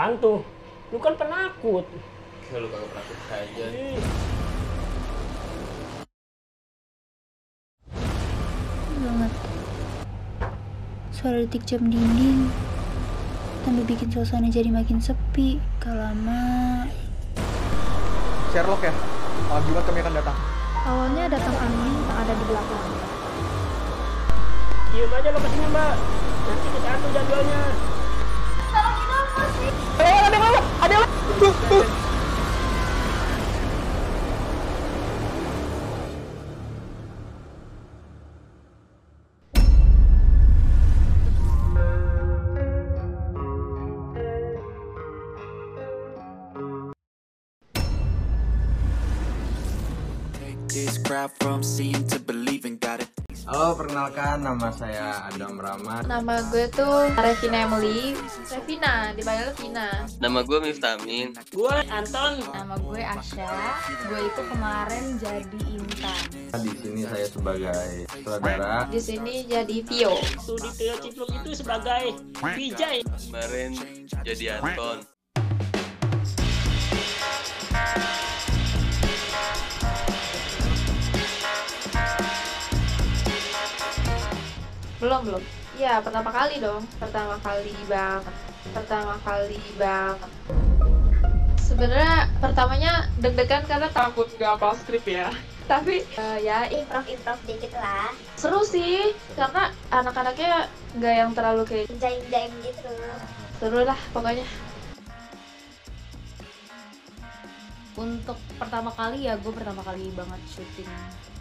hantu. Lu kan penakut. Ya, lu kagak penakut aja. Banget. Suara detik jam dinding tambah bikin suasana jadi makin sepi. Lama. Sherlock ya? Gimana kami akan datang? Awalnya datang angin yang ada di belakang. Diem aja lokasinya, Mbak. Nanti kita atur jadwalnya. Halo, perkenalkan nama saya Adam Rahmat. Nama gue tuh Revina Emily. Revina, dipanggil Vina. Nama gue Miftamin. Gue Anton. Nama gue Asya. Gue itu kemarin jadi Intan. Di sini saya sebagai saudara. Di sini jadi Tio. Tuh di Trio Cipluk itu sebagai Vijay. Kemarin jadi Anton. Belum. Ya, pertama kali dong. Pertama kali banget. Sebenarnya pertamanya deg-degan karena takut gak hafal skrip ya. Tapi ya improv dikit lah, seru sih karena anak-anaknya nggak yang terlalu kayak jaim gitu. seru lah pokoknya. Untuk pertama kali ya, gue pertama kali banget syuting.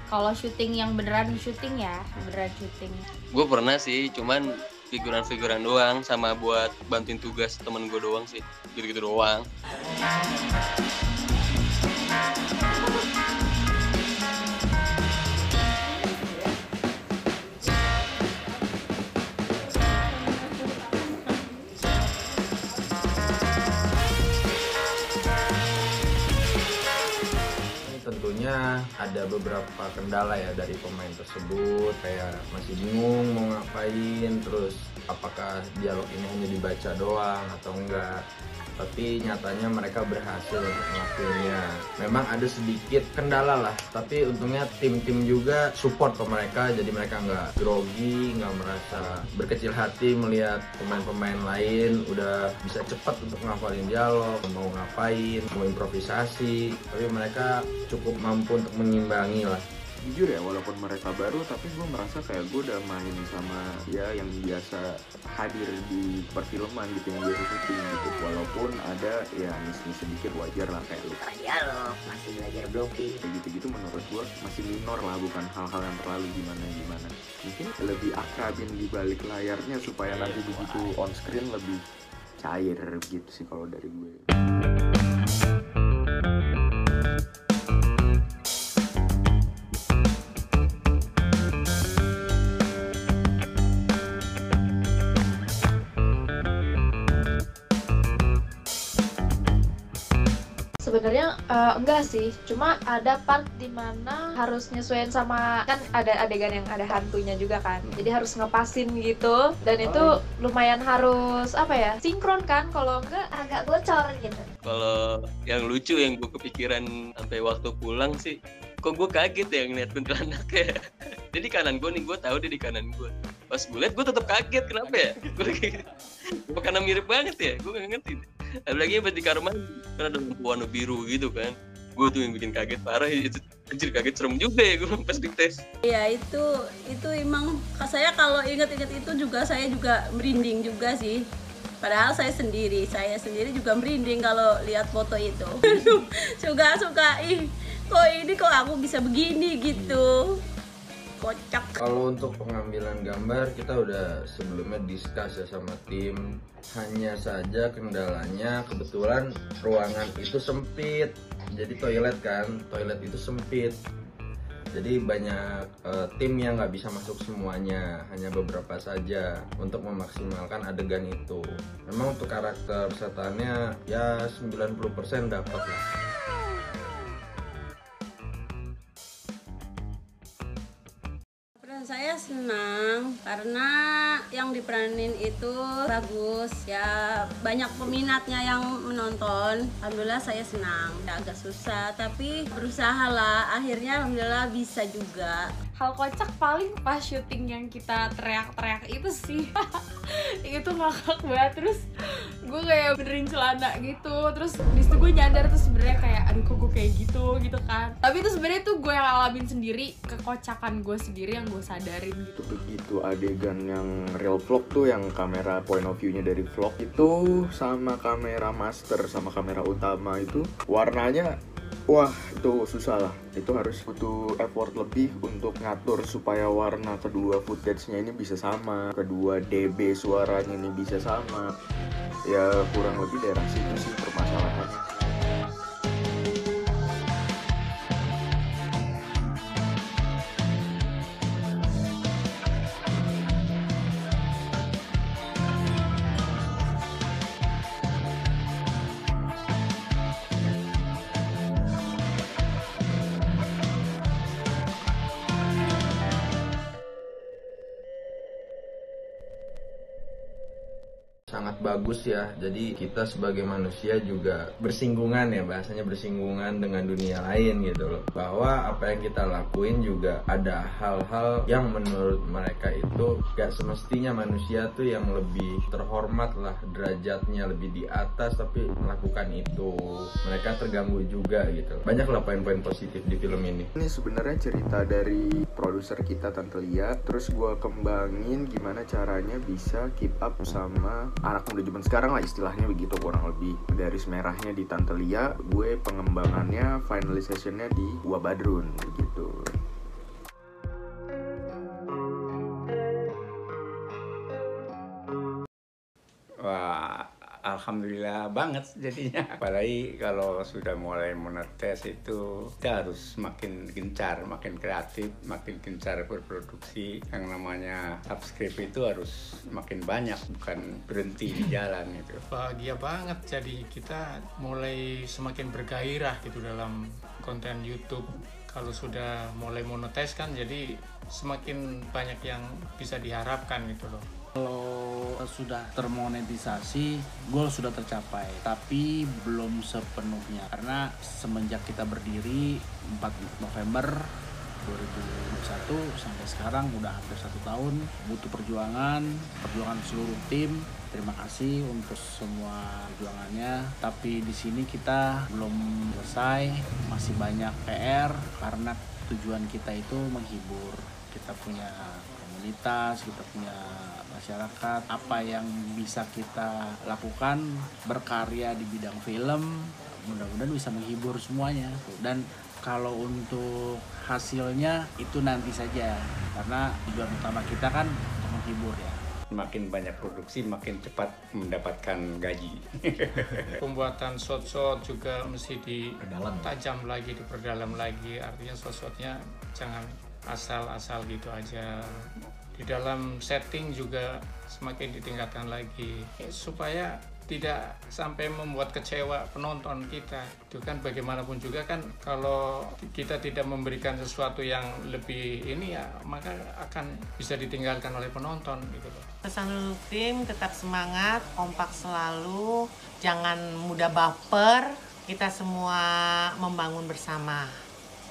Kalau syuting yang beneran syuting ya, beneran syuting. Gue pernah sih, cuman figuran-figuran doang sama buat bantuin tugas temen gue doang sih. Gitu-gitu doang. Tentunya ada beberapa kendala ya dari pemain tersebut, kayak masih bingung mau ngapain, terus apakah dialog ini hanya dibaca doang atau enggak. Tapi nyatanya mereka berhasil untuk ngelakuinnya. Memang ada sedikit kendala lah, tapi untungnya tim-tim juga support ke mereka, jadi mereka nggak grogi, nggak merasa berkecil hati melihat pemain-pemain lain udah bisa cepat untuk ngafalin dialog, mau ngapain, mau improvisasi, tapi mereka cukup mampu untuk mengimbangi lah. Jujur ya, walaupun mereka baru, tapi gue merasa kayak gue udah main sama ya yang biasa hadir di perfilman gitu, yang biasa syuting gitu. Walaupun ada ya miss sedikit, wajar lah, kayak lu Dialog, masih belajar blocking. kayak gitu-gitu menurut gue masih minor lah, bukan hal-hal yang terlalu gimana. Mungkin lebih akrabin di balik layarnya supaya nanti begitu on screen lebih cair gitu sih kalau dari gue. Sebenarnya enggak sih, cuma ada part dimana harus nyesuaiin sama, kan ada adegan yang ada hantunya juga kan, jadi harus ngepasin gitu, dan itu lumayan harus apa ya, sinkron kan, kalau enggak Agak bocor gitu. Kalau yang lucu yang gue kepikiran sampai waktu pulang sih, kok gue kaget ya ngeliat kuntilanak ya. Jadi kanan gue nih, gue tahu dia di kanan gue. Pas gue liat, gue tetap kaget, kenapa ya? Gue karena mirip banget ya, gue gak ngerti. Apalagi pas di kamar kan ada lampu warna biru gitu kan. Gue tuh yang bikin kaget parah, itu anjir, kaget serem juga ya gue pas dites. Ya itu emang saya kalau ingat-ingat itu juga saya juga merinding juga sih. Padahal saya sendiri juga merinding kalau lihat foto itu. suka kok aku bisa begini gitu. Kocak. Kalau untuk pengambilan gambar kita udah sebelumnya discuss ya sama tim. Hanya saja kendalanya kebetulan ruangan itu sempit. Jadi toilet itu sempit. Jadi banyak tim yang nggak bisa masuk semuanya, hanya beberapa saja untuk memaksimalkan adegan itu. Memang untuk karakter setannya ya 90% dapat lah. Saya senang karena yang diperanin itu bagus ya, banyak peminatnya yang menonton. Alhamdulillah saya senang. Ya, agak susah tapi berusaha lah, akhirnya alhamdulillah bisa juga. Hal kocak paling pas syuting yang kita teriak-teriak itu sih. Itu ngakak banget, terus gue kayak benerin celana gitu, terus disitu gue nyadar tuh sebenarnya kayak aduh kok gue kayak gitu kan. Tapi itu sebenarnya tuh gue yang alamin sendiri, kekocakan gue sendiri yang gue sadarin gitu. Begitu adegan yang real vlog tuh, yang kamera point of view-nya dari vlog itu sama kamera master sama kamera utama itu warnanya, wah itu susah lah. Itu harus butuh effort lebih untuk ngatur supaya warna kedua footage-nya ini bisa sama, kedua dB suaranya ini bisa sama. Ya kurang lebih daerah situ sih permasalahannya. Sangat bagus ya, jadi kita sebagai manusia juga bersinggungan ya, bahasanya bersinggungan dengan dunia lain gitu loh, bahwa apa yang kita lakuin juga ada hal-hal yang menurut mereka itu gak semestinya manusia tuh yang lebih terhormat lah, derajatnya lebih di atas tapi melakukan itu, mereka terganggu juga gitu. Banyak lah poin-poin positif di film ini. Ini sebenarnya cerita dari produser kita Tante Lia, terus gue kembangin gimana caranya bisa keep up sama anak muda zaman sekarang lah, istilahnya begitu kurang lebih. Garis merahnya di Tante Lia, gue pengembangannya, finalizationnya di Gua Badrun begitu. Wah, alhamdulillah banget jadinya. Apalagi kalau sudah mulai monetes itu kita harus makin gencar, makin kreatif, makin gencar berproduksi. Yang namanya subscribe itu harus makin banyak, bukan berhenti di jalan itu. Bahagia banget, jadi kita mulai semakin bergairah gitu dalam konten YouTube. Kalau sudah mulai monetes kan, jadi semakin banyak yang bisa diharapkan gitu loh. Kalau sudah termonetisasi, goal sudah tercapai, tapi belum sepenuhnya karena semenjak kita berdiri 4 November 2021 sampai sekarang udah hampir 1 tahun, butuh perjuangan seluruh tim. Terima kasih untuk semua perjuangannya, tapi di sini kita belum selesai, masih banyak PR karena tujuan kita itu menghibur. Kita punya komunitas, kita punya masyarakat, apa yang bisa kita lakukan berkarya di bidang film, mudah-mudahan bisa menghibur semuanya. Dan kalau untuk hasilnya itu nanti saja, karena tujuan utama kita kan untuk menghibur ya. Makin banyak produksi, makin cepat mendapatkan gaji. Pembuatan shot-shot juga mesti ditajam lagi, diperdalam lagi. Artinya shot-shotnya jangan asal-asal gitu aja. Di dalam setting juga semakin ditingkatkan lagi supaya tidak sampai membuat kecewa penonton kita. Itu kan bagaimanapun juga kan, kalau kita tidak memberikan sesuatu yang lebih ini ya, maka akan bisa ditinggalkan oleh penonton gitu loh. Pesan untuk tim, tetap semangat, kompak selalu, jangan mudah baper. Kita semua membangun bersama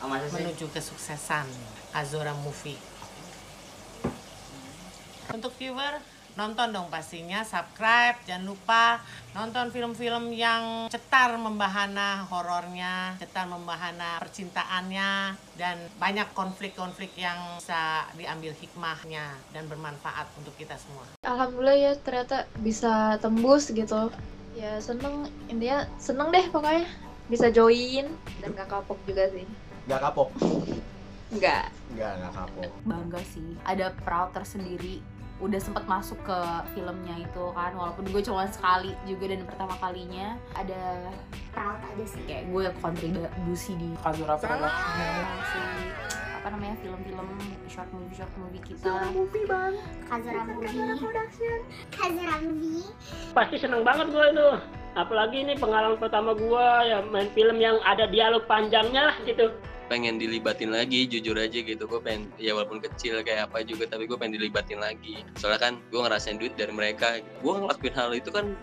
menuju kesuksesan Azora Movie. Untuk viewer, nonton dong pastinya, subscribe, jangan lupa nonton film-film yang cetar membahana horornya, cetar membahana percintaannya, dan banyak konflik-konflik yang bisa diambil hikmahnya dan bermanfaat untuk kita semua. Alhamdulillah ya, ternyata bisa tembus gitu. Ya seneng, intinya seneng deh pokoknya bisa join dan gak kapok juga sih. Gak kapok? Enggak kapok. Bangga sih, ada proud tersendiri. Udah sempat masuk ke filmnya itu kan, walaupun gue cuma sekali juga dan pertama kalinya. Ada Proud aja sih. kayak gue kontribusi di Azora apa namanya, film-film short movie kita. Kazura Movie. Pasti seneng banget gue itu. Apalagi ini pengalaman pertama gue ya main film yang ada dialog panjangnya lah gitu. pengen dilibatin lagi, jujur aja gitu. Gue pengen, ya walaupun kecil kayak apa juga, tapi gue pengen dilibatin lagi. Soalnya kan gue ngerasain duit dari mereka. Gue ngelakuin hal itu kan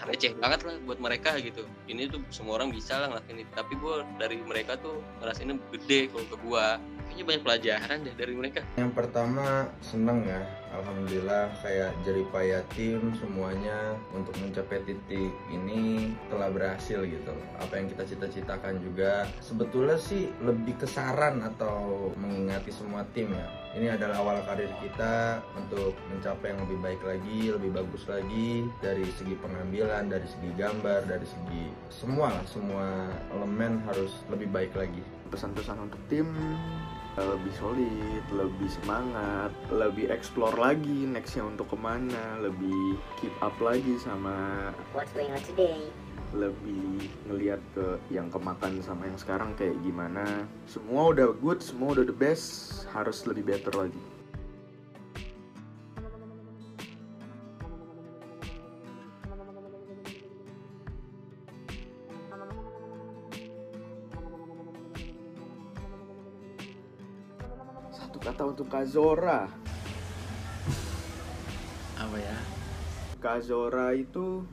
receh banget lah buat mereka gitu. Ini tuh semua orang bisa lah ngelakuin itu, tapi gue dari mereka tuh ngerasainnya gede kalau ke gue. Kayaknya banyak pelajaran deh dari mereka. Yang pertama seneng ya, alhamdulillah kayak jeripaya tim semuanya untuk mencapai titik ini telah berhasil gitu. Apa yang kita cita-citakan juga sebetulnya sih lebih ke saran atau mengingati semua tim ya. Ini adalah awal karir kita untuk mencapai yang lebih baik lagi, lebih bagus lagi dari segi pengambilan, dari segi gambar, dari segi semua elemen harus lebih baik lagi. Pesan-pesan untuk tim lebih solid, lebih semangat, lebih explore lagi nextnya untuk kemana, lebih keep up lagi sama What's going on today? lebih ngelihat ke yang kemakan sama yang sekarang kayak gimana. Semua udah good, semua udah the best, harus lebih better lagi. Satu kata untuk Kazora. Apa ya? Kazora itu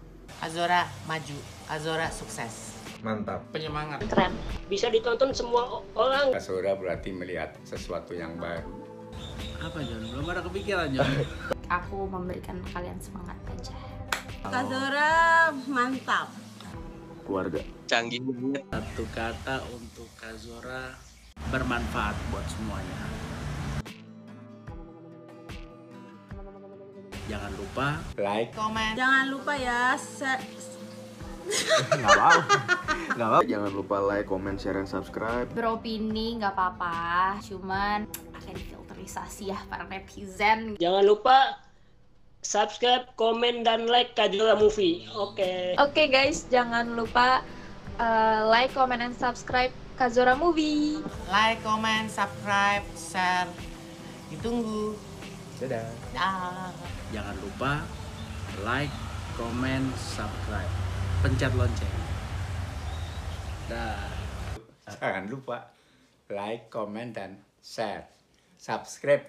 Kazora maju, Kazora sukses. Mantap. Penyemangat. Keren. Bisa ditonton semua orang. Kazora berarti melihat sesuatu yang baru. Apa John? Belum ada kepikiran John. Aku memberikan kalian semangat aja. Kazora mantap. keluarga. Canggih banget. Satu kata untuk Kazora, bermanfaat buat semuanya. Jangan lupa like, komen. Jangan lupa ya Nggak mau. Jangan lupa like, comment, share, dan subscribe. Beropini nggak apa-apa, cuman pakai filterisasi ya para netizen. Jangan lupa subscribe, komen, dan like Kazora Movie. Oke. Oke guys, jangan lupa like, comment, and subscribe Kazora Movie. Like, comment, subscribe, share. Ditunggu. Dadah. Dah. Jangan lupa like, comment, subscribe, pencet lonceng. Dah. jangan lupa like, comment, dan share, subscribe,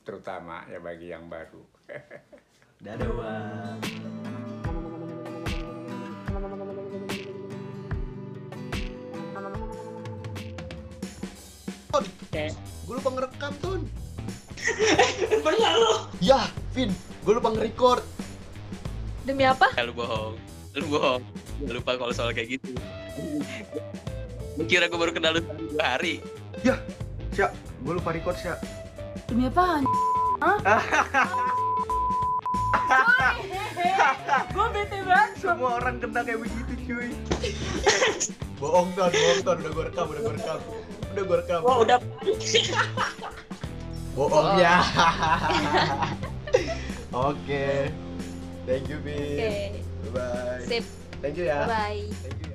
terutama ya bagi yang baru. Dadah. Oke. Gue lupa ngerekam, Tun. Bener lo. Ya, Vin, gue lupa nge-record. Demi apa? Lu bohong. Jangan lupa kalau soal kayak gitu. Lu kira gue baru kenal lu 2 hari? Ya, Sya, gue lupa record, Sya. Demi apa? Gue bete banget. Semua orang kena kayak begitu, cuy. Bohong, Ton. Udah gue rekam. Wah, udah. Bohong ya. Oke. Thank you, Vin. Oke. Bye-bye. Sip. Thank you ya. Bye. Thank you ya.